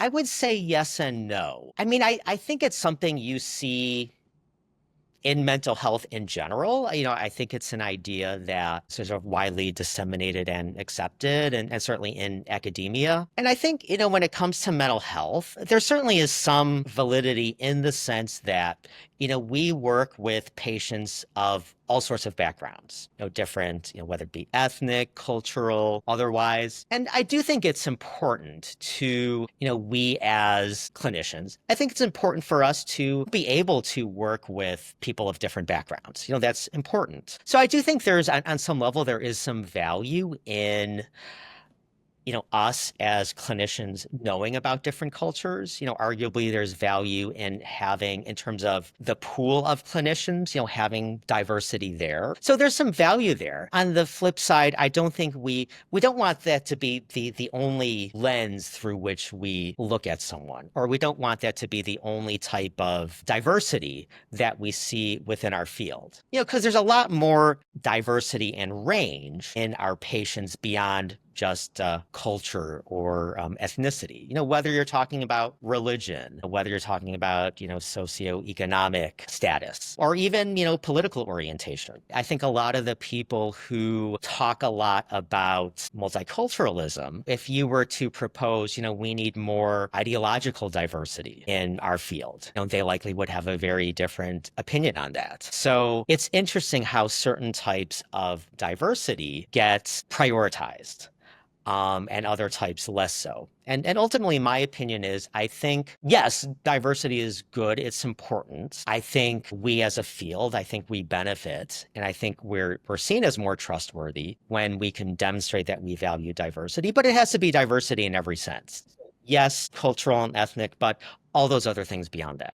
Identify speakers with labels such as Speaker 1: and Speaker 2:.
Speaker 1: I would say yes and no. I mean, I think it's something you see in mental health in general. I think it's an idea that sort of widely disseminated and accepted, and certainly in academia. And I think, when it comes to mental health, there certainly is some validity in the sense that, we work with patients of all sorts of backgrounds, different, whether it be ethnic, cultural, otherwise. And I do think it's important to, we as clinicians, I think it's important for us to be able to work with people of different backgrounds. That's important. So I do think there's, on some level, there is some value in us as clinicians knowing about different cultures. Arguably there's value in having, in terms of the pool of clinicians, having diversity there. So there's some value there. On the flip side, I don't think we don't want that to be the only lens through which we look at someone, or we don't want that to be the only type of diversity that we see within our field. Because there's a lot more diversity and range in our patients beyond just culture or ethnicity. Whether you're talking about religion, whether you're talking about, socioeconomic status, or even, political orientation. I think a lot of the people who talk a lot about multiculturalism, if you were to propose, we need more ideological diversity in our field, they likely would have a very different opinion on that. So it's interesting how certain types of diversity gets prioritized. And other types less so. And ultimately, my opinion is, I think, yes, diversity is good. It's important. I think we as a field, I think we benefit. And I think we're seen as more trustworthy when we can demonstrate that we value diversity. But it has to be diversity in every sense. Yes, cultural and ethnic, but all those other things beyond that.